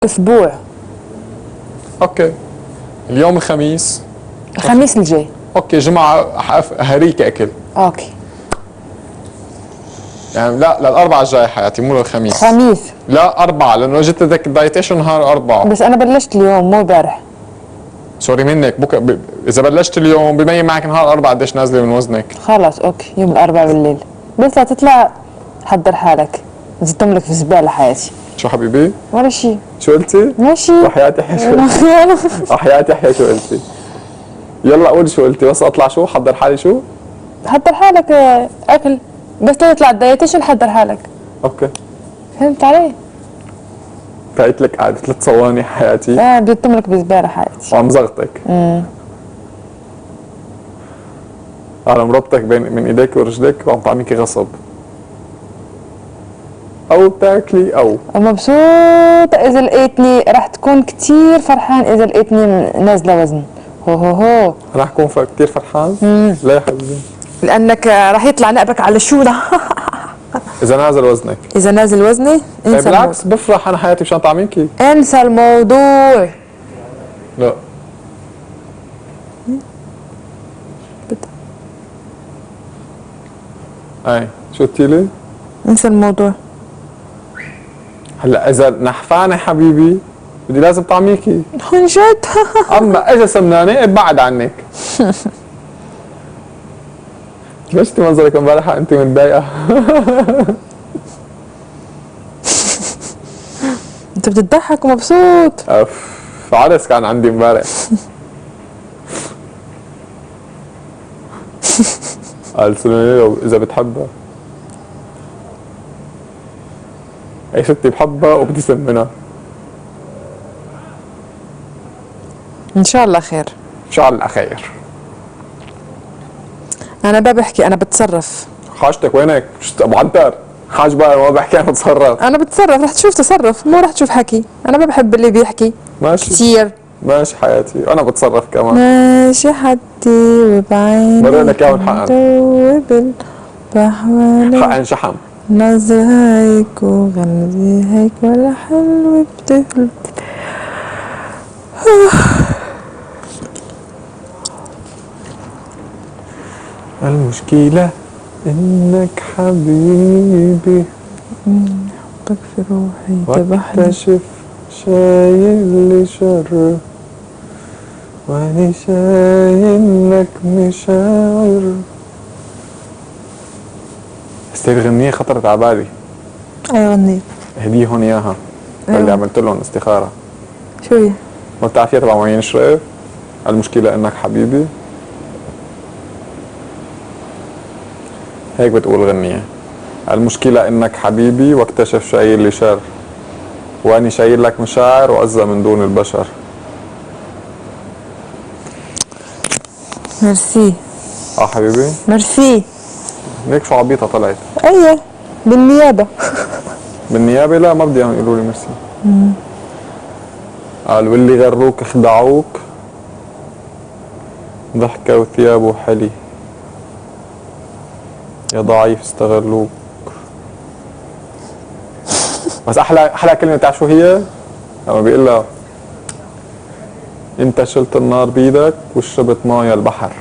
اسبوع. اوكي. اليوم الخميس. الخميس الجاي. اوكي جمعة هريك اكل. اوكي. يعني لا للاربعاء الجاي حياتي مو للخميس. خميس. لا اربعة لانه جيت بدك الدايتيشن نهار اربعة. بس انا بلشت اليوم مو امبارح. سوري منك اذا بلشت اليوم ببين معك نهار اربعة قديش نازلة من وزنك. خلص اوكي يوم الاربعاء بالليل. بس لا تطلع حضر حالك. زدتم لك في زبالة حياتي. شو حبيبي؟ ولا شيء. شو قلتي؟ ماشي. وحياة يحيى شو قلتي؟ وحياة يحيى شو قلتي؟ يلا قولي شو قلتي بس اطلع شو؟ حضر حالي شو؟ حضر حالك اكل. بس تطلع الدايتيشن حضر حالك. اوكي. فهمت علي؟ فايت لك قاعدة 3 ثواني حياتي. زدتم لك بزبالة حياتي. وعم زغطك. انا مربطك من ايديك ورجليك وعم طعميكي غصب. او بتاكلي او مبسوطة اذا لقيتني رح تكون كتير فرحان اذا لقيتني نازلة وزن. هو رح اكون كثير فرحان. ليه يا حبيبي؟ لانك رح يطلع نقبك على الشولة. اذا نازل وزنك. اذا نازل وزني انسى بالعكس بفرح انا حياتي مشان طعميكي. انسى الموضوع. لا اي شو قلتي لي؟ انسى الموضوع. هلا اذا نحفانه حبيبي بدي لازم طعميكي. عن جد. اما اذا سمنانه ابعد عنك. شفتي منظرك امبارح انت متضايقه؟ انت بتضحك ومبسوط. اف عرس كان عندي امبارح. قال سلمى اذا بتحبها. اي ستي بحبها وبدي سمنها. ان شاء الله خير. ان شاء الله خير. انا ما بحكي انا بتصرف. حاجتك وينك؟ ابو عنتر حاج بقى ما بحكي انا بتصرف. انا بتصرف رح تشوف تصرف مو رح تشوف حكي. انا ما بحب اللي بيحكي ماشي كتير. ماشي حياتي انا بتصرف كمان. ماشي حدي وبعيني مرقنا اياها ونحقن. دوب بحوالي حقن شحم. نظر هيك وغمزي هيك ولا حلو بتفل. المشكلة انك حبيبي حبك في روحي ذبحني. واكتشف شايل لي شر واني شايل لك مشاعر. هسه الغنية خطرت على بالي. اي غني. هديهم اياها اللي عملت لهم استخارة. شو هي؟ ما بتعرفيها تبع معين شريف؟ المشكلة انك حبيبي. هيك بتقول غنية. المشكلة انك حبيبي واكتشف شايل لي شر واني شايل لك مشاعر وعزة من دون البشر. ميرسي. حبيبي ميرسي. ليك شو عبيطة طلعت. ايه بالنيابة. بالنيابة لا ما بدي اياهم يقولوا لي ميرسي. قال واللي غروك خدعوك ضحكة وثيابه حلي يا ضعيف استغلوك. بس احلى كلمة بتعرف شو هي؟ لما بيقول لها انت شلت النار بيدك وشربت مايا البحر.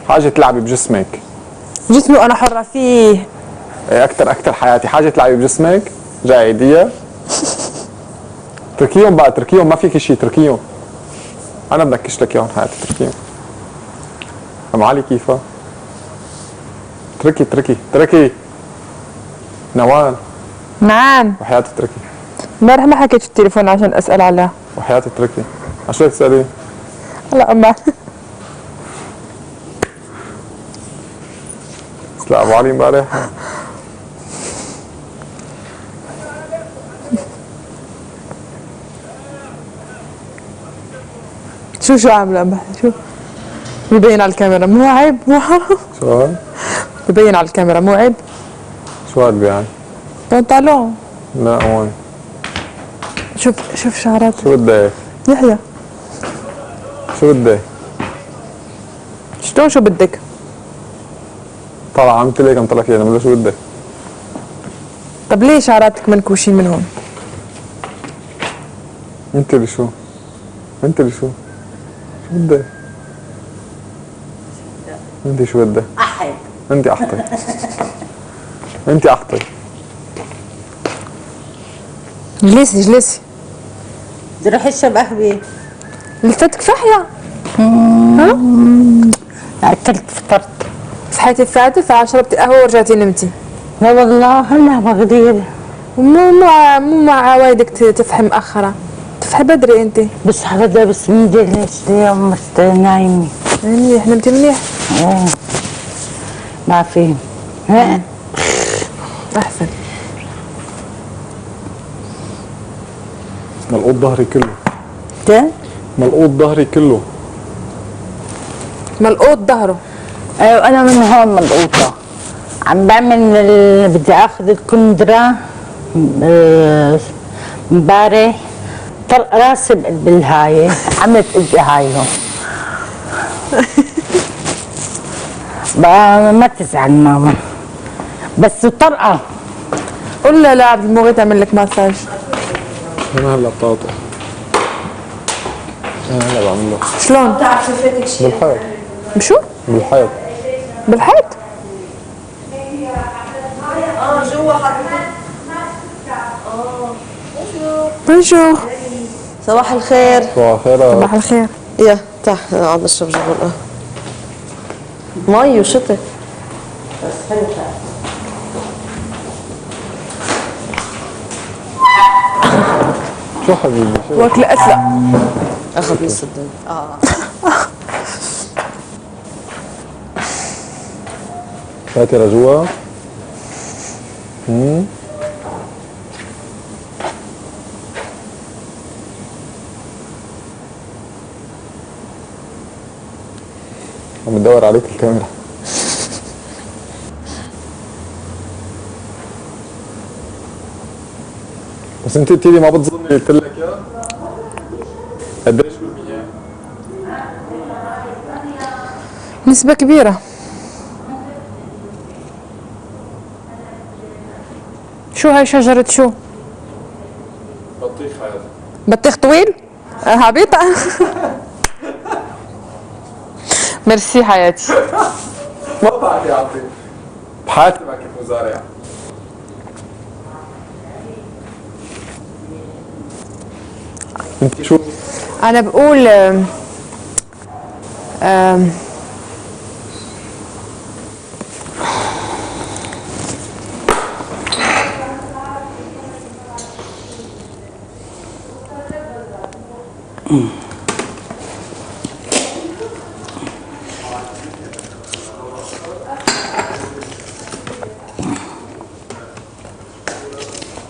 حاجة تلعبي بجسمك. جسمي وانا حرة فيه. ايه اكتر حياتي حاجة تلعبي بجسمك. جاي ايديا. تركيهم بقى تركيهم ما فيك شيء تركيهم. انا بنكش لك اياهم حياتي تركيهم. ام علي كيفها؟ تركي نوال. نعم. وحياتي تركي. امبارح ما حكيت في التليفون عشان اسال عليها. وحياتي تركي. عشان هيك تسالي؟ لا ما لا ابو علي امبارح شو عامله امبارح شو ببين على الكاميرا مو عيب. مو شو ببين على الكاميرا مو عيب. شو قلبي يعني؟ بنطلون. لا هون شوف شعرات. شو بدك؟ يحيى شو بدك؟ شلون شو بدك؟ طلع عملت لك عم طلع فيها ولا شو بدك؟ طب ليه شعراتك منكوشين من هون؟ انت اللي شو؟ انت اللي شو بدك؟ انت شو بدك؟ أحد انت احطي. انت احطي. جلسي جلسي. بدي اروح اشرب قهوة. لفتك صحية. أكلت فطرت. صحيتي الثالثة فشربتي قهوة ورجعتي نمتي. لا والله هلا بغدير. مو مع عوايدك تصحي مأخرة. تصحي بدري انت. بصحى بدري بس ميدي ليش اليوم نايمة. منيح نمتي منيح. ايه ما في. احسن. ملقوط ظهري كله. كيف؟ ملقوط ظهري كله. ملقوط ظهره. ايوه انا من هون ملقوطة. عم بعمل بدي اخذ الكندرة امبارح طلق راسي بقلب الهاي عملت ايدي هاي هون. بقى ما تزعل ماما بس طرقة. قول لا عبد المغيث تعمل لك مساج. انا هلا بطاطا. انا هلا بعمل له. شلون؟ بالحيط. بشو؟ بالحيط. بالحيط؟ جوا حضرتك. بونجور. صباح الخير. صباح الخير. صباح الخير. يا تعال نقعد نشرب جوا القهوة. مي وشتي. شو حبيبي؟ شو؟ واكلة أسلق. اخذني صدق. فاتي لجوا. عم بدور عليك الكاميرا. بس انت قلتي لي ما بتظني قلت لك يا قديش بالمية؟ نسبة كبيرة. شو هاي شجرة شو؟ بطيخ هذا. بطيخ طويل؟ عبيطة. ميرسي حياتي. ما بعرف يا عطي. بحياتي ما كنت مزارع. انت شو؟ أنا بقول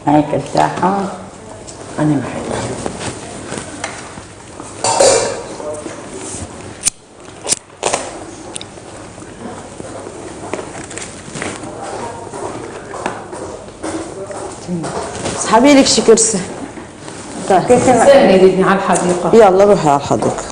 هيك الساحة أنا بحبها. اسحبي لك شي كرسي. كيف على الحديقة؟ يلا روحي على الحديقة.